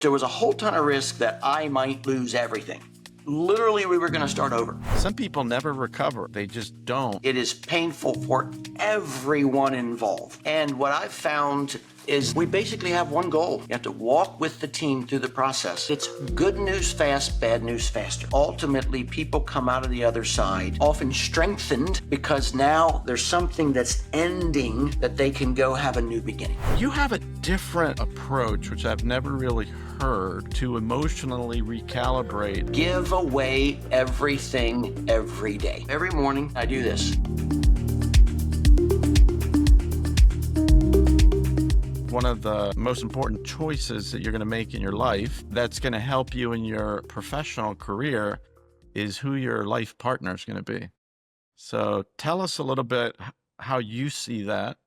There was a whole ton of risk that I might lose everything. Literally, we were going to start over. Some people never recover. They just don't. It is painful for everyone involved. And what I've found is we basically have one goal. You have to walk with the team through the process. It's good news fast, bad news faster. Ultimately, people come out of the other side often strengthened because now there's something that's ending that they can go have a new beginning. You have a different approach, which I've never really heard, to emotionally recalibrate. Give away everything every day. Every morning, I do this. One of the most important choices that you're going to make in your life that's going to help you in your professional career is who your life partner is going to be. So tell us a little bit how you see that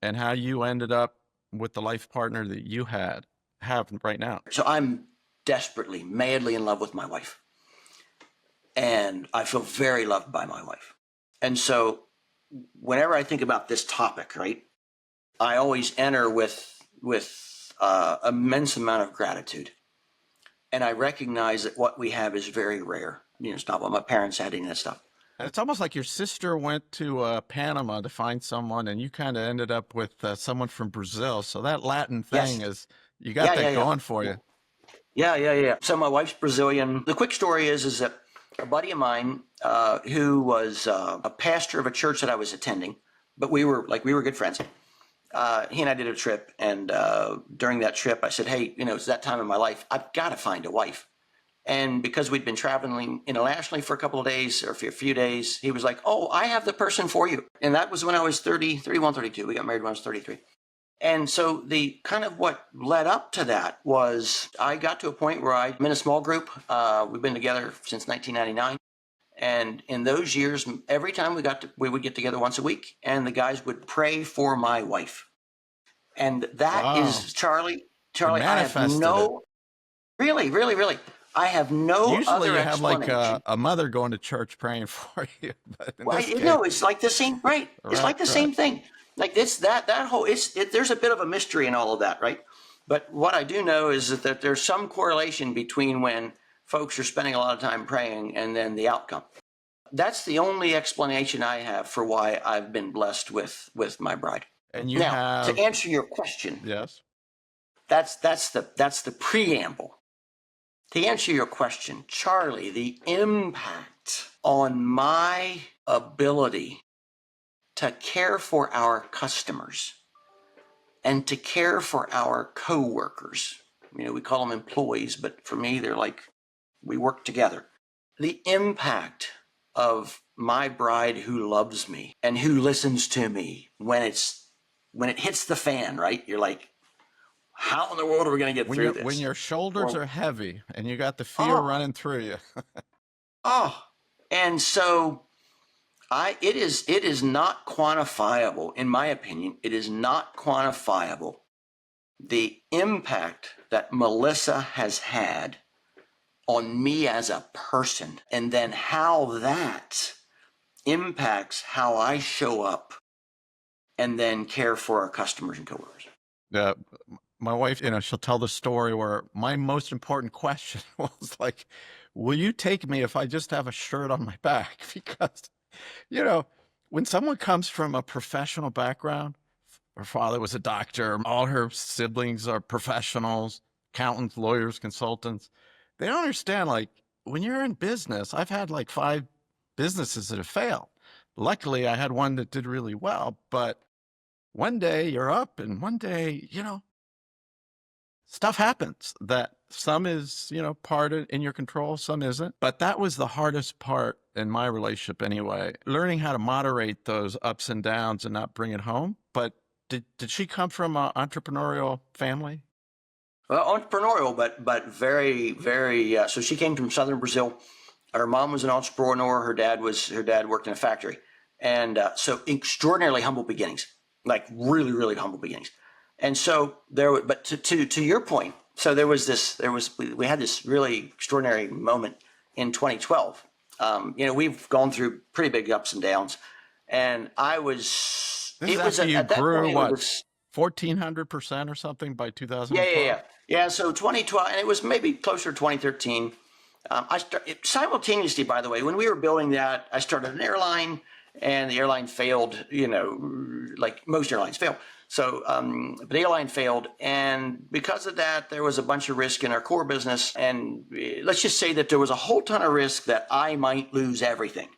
and how you ended up with the life partner that you have right now. So I'm desperately, madly in love with my wife. And I feel very loved by my wife. And so whenever I think about this topic, right, I always enter with immense amount of gratitude. And I recognize that what we have is very rare. You know, it's not what my parents had, any of that stuff. And it's almost like your sister went to Panama to find someone, and you kind of ended up with someone from Brazil. So that Latin thing is, you got that going for you. Yeah. So my wife's Brazilian. The quick story is that a buddy of mine who was a pastor of a church that I was attending, but we were good friends. He and I did a trip, and during that trip, I said, hey, you know, it's that time in my life. I've got to find a wife. And because we'd been traveling internationally for a couple of days or for a few days, he was like, oh, I have the person for you. And that was when I was 31, 32. We got married when I was 33. And so the kind of what led up to that was I got to a point where I'm in a small group. We've been together since 1999. And in those years, every time we would get together once a week, and the guys would pray for my wife. And that is Charlie, I have no, really. I have no Usually other you have explanation. like a mother going to church praying for you. But No, it's like the same, right? It's like the same thing. Like this, that whole, there's a bit of a mystery in all of that, right? But what I do know is that there's some correlation between when folks are spending a lot of time praying and then the outcome. That's the only explanation I have for why I've been blessed with my bride. And you now, to answer your question, yes, that's the preamble. To answer your question, Charlie, the impact on my ability to care for our customers and to care for our coworkers. You know, we call them employees, but for me, they're like, we work together. The impact of my bride who loves me and who listens to me when it hits the fan, right? You're like, how in the world are we going to get through this? When your shoulders are heavy and you got the fear running through you. And so it is not quantifiable, in my opinion. It is not quantifiable the impact that Melissa has had on me as a person, and then how that impacts how I show up and then care for our customers and coworkers. My wife, you know, she'll tell the story where my most important question was like, will you take me if I just have a shirt on my back? Because, you know, when someone comes from a professional background, her father was a doctor, all her siblings are professionals, accountants, lawyers, consultants. They don't understand, like, when you're in business, I've had like 5 businesses that have failed. Luckily, I had one that did really well, but one day you're up and one day, you know, stuff happens that some is, you know, part in your control, some isn't. But that was the hardest part in my relationship anyway, learning how to moderate those ups and downs and not bring it home. But did she come from an entrepreneurial family? Well, entrepreneurial, but very, very. So she came from southern Brazil. Her mom was an entrepreneur. Her dad worked in a factory, and so extraordinarily humble beginnings, like really, really humble beginnings. And so but to your point, so we had this really extraordinary moment in 2012. You know, we've gone through pretty big ups and downs, and you grew what, 1,400% or something by 2012? Yeah, so 2012, and it was maybe closer to 2013. Simultaneously, by the way, when we were building that, I started an airline, and the airline failed. Like most airlines fail. So, but the airline failed, and because of that, there was a bunch of risk in our core business. And let's just say that there was a whole ton of risk that I might lose everything.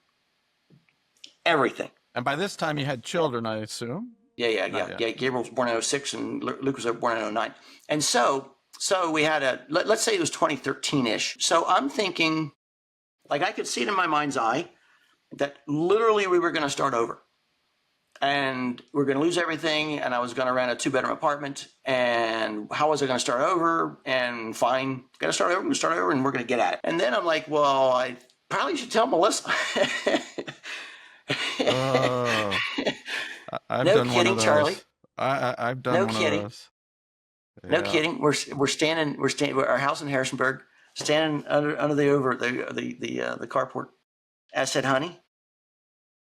Everything. And by this time, you had children, I assume. Yeah. Gabriel was born in 06 and Luke was born in 09. And so we had let's say it was 2013-ish. So I'm thinking, like I could see it in my mind's eye that literally we were going to start over. And we're going to lose everything. And I was going to rent a 2-bedroom apartment. And how was I going to start over? And fine, got to start over. We're going to start over and we're going to get at it. And then I'm like, well, I probably should tell Melissa. Oh, I've No done one kidding, of those. Charlie. I've done No one kidding. of those. No Yeah. kidding. We're standing. Our house in Harrisonburg, standing under the carport. I said, honey,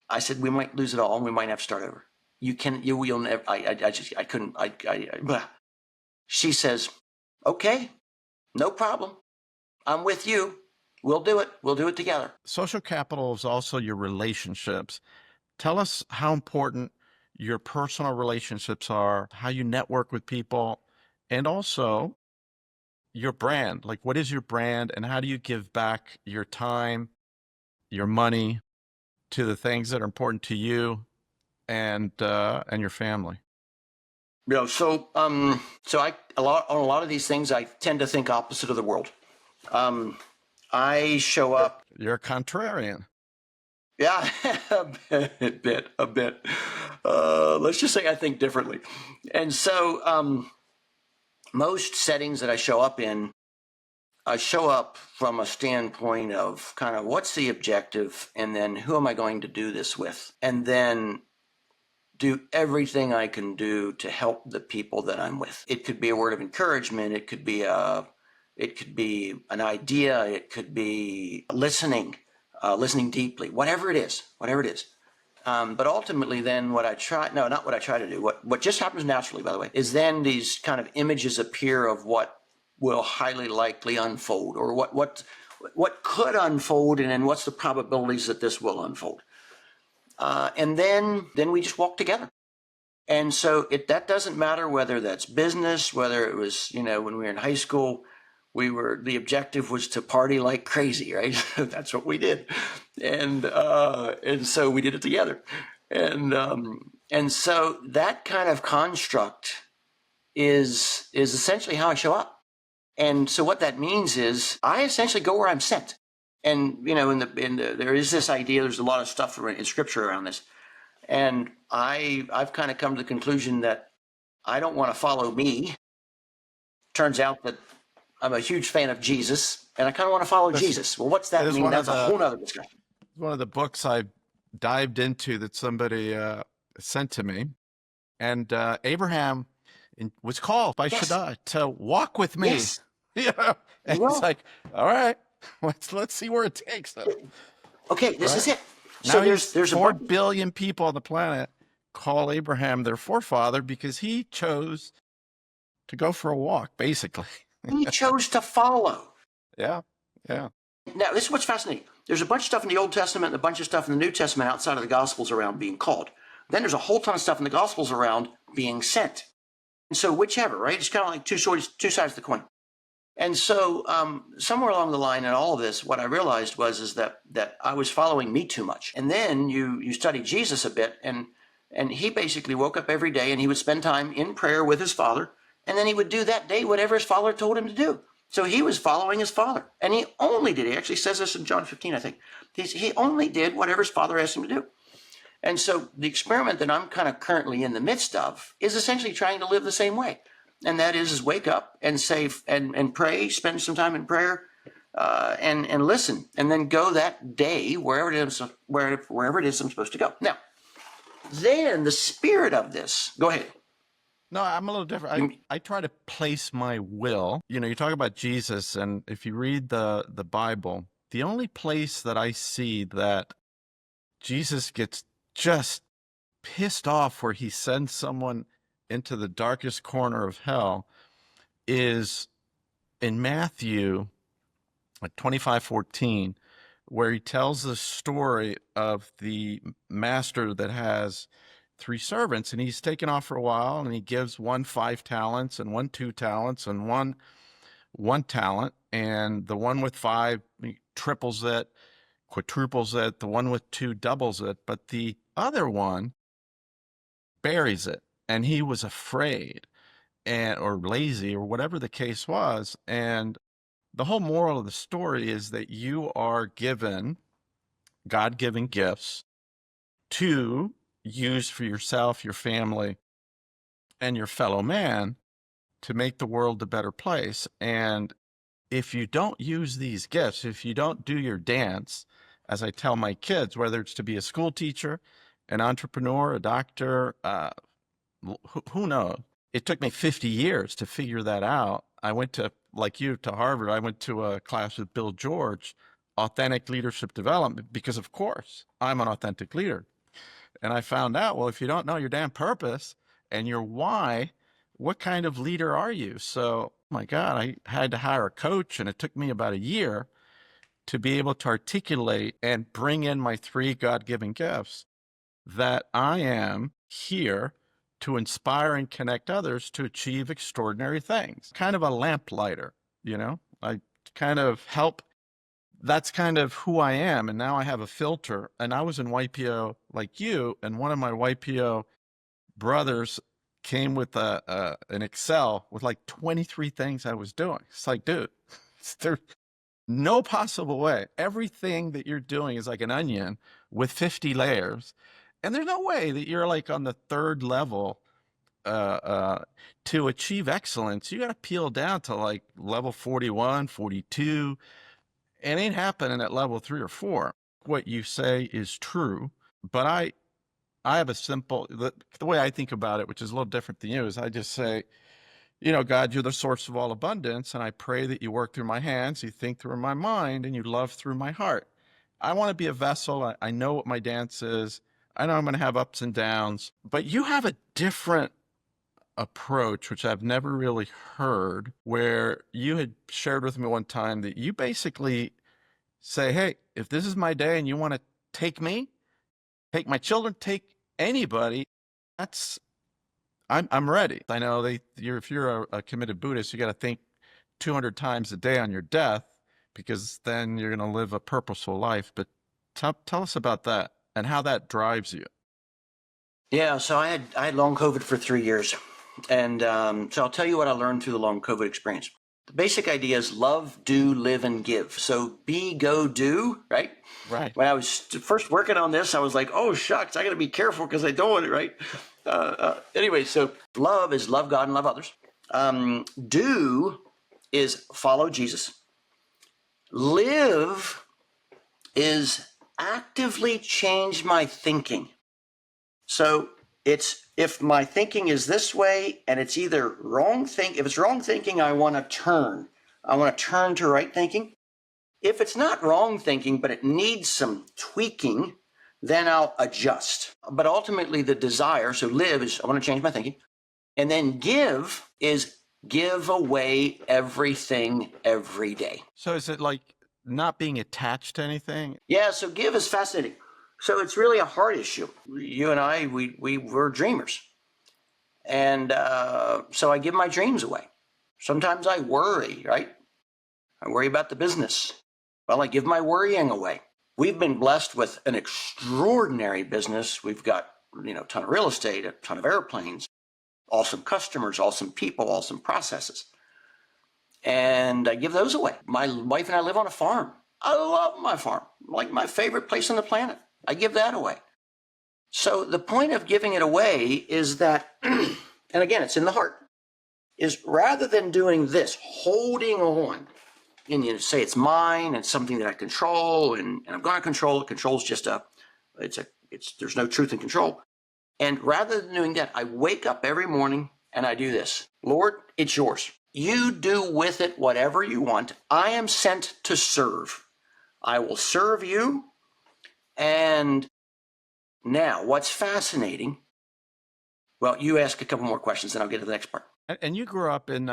I said we might lose it all and we might have to start over. You'll never. I couldn't. Blah. She says, okay, no problem. I'm with you. We'll do it. We'll do it together. Social capital is also your relationships. Tell us how important your personal relationships are, how you network with people, and also your brand. Like, what is your brand and how do you give back your time, your money to the things that are important to you and your family? So on a lot of these things, I tend to think opposite of the world. I show up. You're a contrarian. Yeah, a bit. Let's just say I think differently. And so most settings that I show up in, I show up from a standpoint of kind of what's the objective, and then who am I going to do this with? And then do everything I can do to help the people that I'm with. It could be a word of encouragement. It could be an idea. It could be listening deeply, whatever it is. But ultimately then not what I try to do, what just happens naturally, by the way, is then these kind of images appear of what will highly likely unfold, or what could unfold, and then what's the probabilities that this will unfold. And then we just walk together. And so that doesn't matter whether that's business, whether it was, when we were in high school, the objective was to party like crazy, right? That's what we did. And so we did it together. And so that kind of construct is essentially how I show up. And so what that means is I essentially go where I'm sent. And, there is this idea, there's a lot of stuff in scripture around this. And I've kind of come to the conclusion that I don't want to follow me. Turns out that I'm a huge fan of Jesus, and I kind of want to follow Jesus. Well, what's that mean? That's a whole other discussion. One of the books I dived into that somebody sent to me. And Abraham was called by Shaddai to walk with me. Yes. And it's like, all right, let's see where it takes us. Okay, this is it. Now So there's 4 billion people on the planet call Abraham their forefather because he chose to go for a walk, basically. He chose to follow. Yeah. Now, this is what's fascinating. There's a bunch of stuff in the Old Testament and a bunch of stuff in the New Testament outside of the Gospels around being called. Then there's a whole ton of stuff in the Gospels around being sent. And so whichever, right? It's kind of like two sides of the coin. And so somewhere along the line in all of this, what I realized is that I was following me too much. And then you study Jesus a bit, and he basically woke up every day and he would spend time in prayer with his Father, and then he would do that day whatever his Father told him to do. So he was following his Father. And he actually says this in John 15, I think. He only did whatever his Father asked him to do. And so the experiment that I'm kind of currently in the midst of is essentially trying to live the same way. And that is wake up and say and pray, spend some time in prayer, and listen, and then go that day wherever it is I'm supposed to go. Now, then the spirit of this. Go ahead. No, I'm a little different. I try to place my will. You talk about Jesus, and if you read the Bible, the only place that I see that Jesus gets just pissed off where he sends someone into the darkest corner of hell is in Matthew 25:14, where he tells the story of the master that has 3 servants, and he's taken off for a while, and he gives one 5 talents and one 2 talents and one 1 talent, and the one with 5 he triples it, quadruples it, the one with 2 doubles it, but the other one buries it, and he was afraid and or lazy or whatever the case was. And the whole moral of the story is that you are given God-given gifts to use for yourself, your family, and your fellow man to make the world a better place. And if you don't use these gifts, if you don't do your dance, as I tell my kids, whether it's to be a school teacher, an entrepreneur, a doctor, who knows? It took me 50 years to figure that out. I went to, like you, to Harvard. I went to a class with Bill George, authentic leadership development, because of course I'm an authentic leader. And I found out, well, if you don't know your damn purpose and your why, what kind of leader are you? So, my God, I had to hire a coach, and it took me about a year to be able to articulate and bring in my 3 God-given gifts, that I am here to inspire and connect others to achieve extraordinary things. Kind of a lamplighter, I kind of help. That's kind of who I am. And now I have a filter. And I was in YPO like you, and one of my YPO brothers came with an Excel with like 23 things I was doing. It's like, dude, there's no possible way. Everything that you're doing is like an onion with 50 layers. And there's no way that you're like on the 3rd level to achieve excellence. You got to peel down to like level 41, 42. It ain't happening at level 3 or 4. What you say is true, but I have a simple, the way I think about it, which is a little different than you, is I just say, God, you're the source of all abundance, and I pray that you work through my hands, you think through my mind, and you love through my heart. I want to be a vessel. I know what my dance is. I know I'm going to have ups and downs, but you have a different approach, which I've never really heard, where you had shared with me one time that you basically say, hey, if this is my day and you want to take me, take my children, take anybody, I'm ready. I know if you're a committed Buddhist, you got to think 200 times a day on your death, because then you're going to live a purposeful life. But tell us about that and how that drives you. Yeah, so I had long COVID for 3 years. And so I'll tell you what I learned through the long COVID experience. The basic idea is love, do, live, and give. So be, go, do, right? Right. When I was first working on this, I was like, oh, shucks, I got to be careful because I don't want it, right? Anyway, so love is love God and love others. Do is follow Jesus. Live is actively change my thinking. So it's, if my thinking is this way and it's either if it's wrong thinking, I want to turn. I want to turn to right thinking. If it's not wrong thinking, but it needs some tweaking, then I'll adjust. But ultimately the desire, so live is I want to change my thinking. And then give is give away everything every day. So is it like not being attached to anything? Yeah, so give is fascinating. So it's really a heart issue. You and I, we were dreamers. And so I give my dreams away. Sometimes I worry, right? I worry about the business. Well, I give my worrying away. We've been blessed with an extraordinary business. We've got, a ton of real estate, a ton of airplanes, awesome customers, awesome people, awesome processes. And I give those away. My wife and I live on a farm. I love my farm, like my favorite place on the planet. I give that away. So the point of giving it away is that, and again, it's in the heart, is rather than doing this, holding on, and you say it's mine, it's something that I control, and I'm going to control it. Control's just there's no truth in control. And rather than doing that, I wake up every morning and I do this. Lord, it's yours. You do with it whatever you want. I am sent to serve. I will serve you. And now, what's fascinating, well, you ask a couple more questions and I'll get to the next part. And you grew up in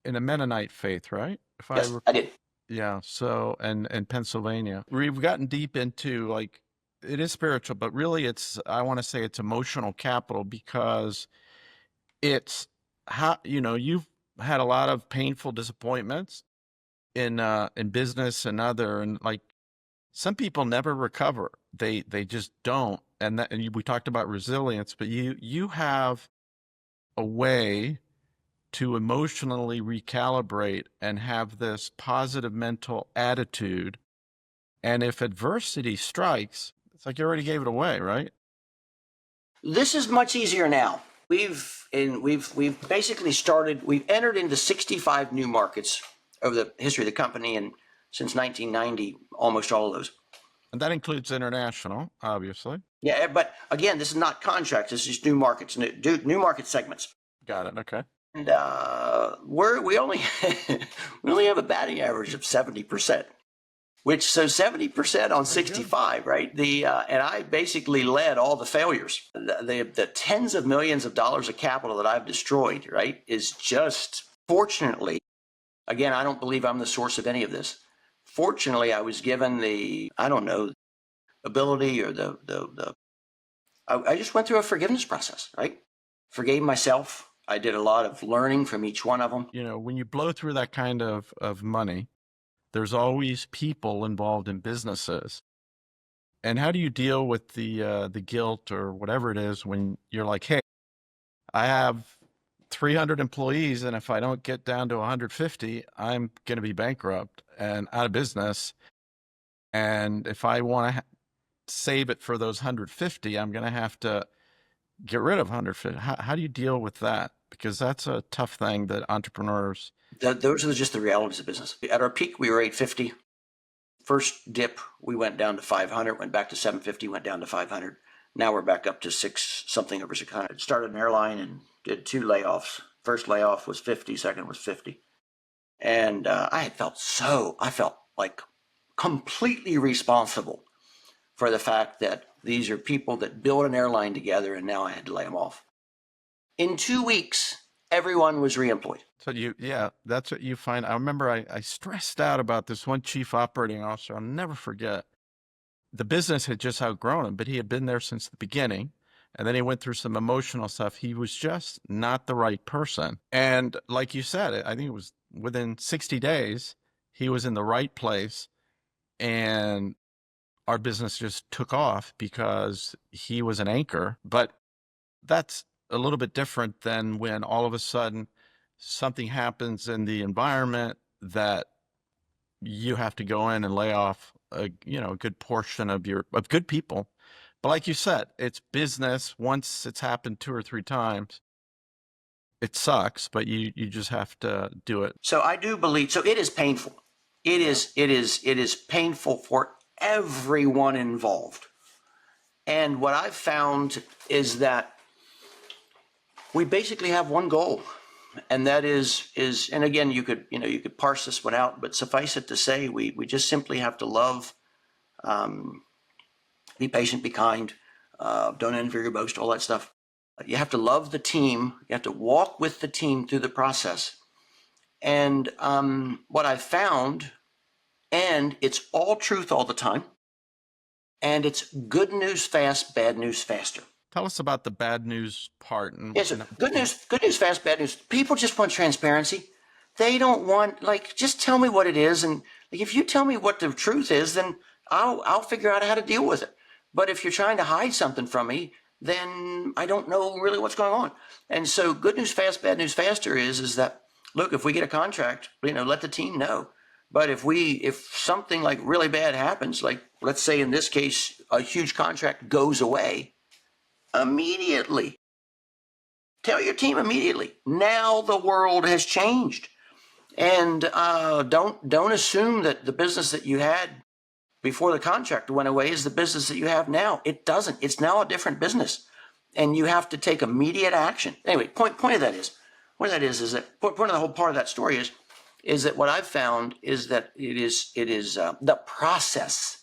in a Mennonite faith, right? If I Yes, I did. Yeah, so and Pennsylvania. We've gotten deep into like it is spiritual, but really it's I want to say it's emotional capital because it's how you've had a lot of painful disappointments in business and other and like some people never recover. They just don't. And we talked about resilience, but you have a way to emotionally recalibrate and have this positive mental attitude. And if adversity strikes, it's like you already gave it away, right? This is much easier now. We've basically started. We've entered into 65 new markets over the history of the company, and since 1990, almost all of those. And that includes international, obviously. Yeah, but again, this is not contracts. This is new markets, new market segments. Got it. Okay. And we only we only have a batting average of 70%, which so 70% on 65, right? And I basically led all the failures. The tens of millions of dollars of capital that I've destroyed, right, is just fortunately. Again, I don't believe I'm the source of any of this. Fortunately, I was given the ability or I just went through a forgiveness process, right? Forgave myself. I did a lot of learning from each one of them. When you blow through that kind of money, there's always people involved in businesses. And how do you deal with the guilt or whatever it is when you're like, hey, I have 300 employees, and if I don't get down to 150, I'm going to be bankrupt and out of business. And if I want to save it for those 150, I'm going to have to get rid of 150. How do you deal with that? Because that's a tough thing that entrepreneurs. Those are just the realities of business. At our peak, we were 850. First dip, we went down to 500, went back to 750, went down to 500. Now we're back up to something over 600. Started an airline and did 2 layoffs. First layoff was 50, second was 50. And I felt like completely responsible for the fact that these are people that build an airline together, and now I had to lay them off. In 2 weeks, everyone was reemployed. So that's what you find. I remember I stressed out about this one chief operating officer. I'll never forget. The business had just outgrown him, but he had been there since the beginning. And then he went through some emotional stuff. He was just not the right person. And like you said, I think it was within 60 days, he was in the right place. And our business just took off because he was an anchor. But that's a little bit different than when all of a sudden something happens in the environment that you have to go in and lay off a good portion of good people. But like you said, it's business. Once it's happened 2 or 3 times, it sucks, but you just have to do it. So I do believe, so it is painful. It is painful for everyone involved. And what I've found is that we basically have one goal. And that is, and again, you could parse this one out, but suffice it to say, we just simply have to love, be patient, be kind, don't envy or boast, all that stuff. You have to love the team. You have to walk with the team through the process. And what I've found, and it's all truth all the time, and it's good news fast, bad news faster. Tell us about the bad news part. Yes, sir. Good news fast, bad news. People just want transparency. They don't want, just tell me what it is. And if you tell me what the truth is, then I'll figure out how to deal with it. But if you're trying to hide something from me, then I don't know really what's going on. And so good news fast, bad news faster is that, look, if we get a contract, let the team know. But if something like really bad happens, like let's say in this case, a huge contract goes away, immediately. Tell your team immediately. Now the world has changed. And don't assume that the business that you had before the contract went away is the business that you have now. It doesn't. It's now a different business. And you have to take immediate action. Anyway, point of that is the whole part of that story is that what I've found is that it is the process.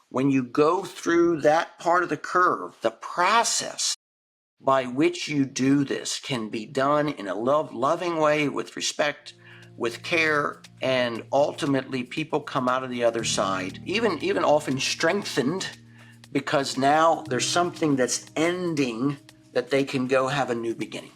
When you go through that part of the curve, the process by which you do this can be done in a loving way with respect, with care, and ultimately people come out of the other side, even often strengthened, because now there's something that's ending that they can go have a new beginning.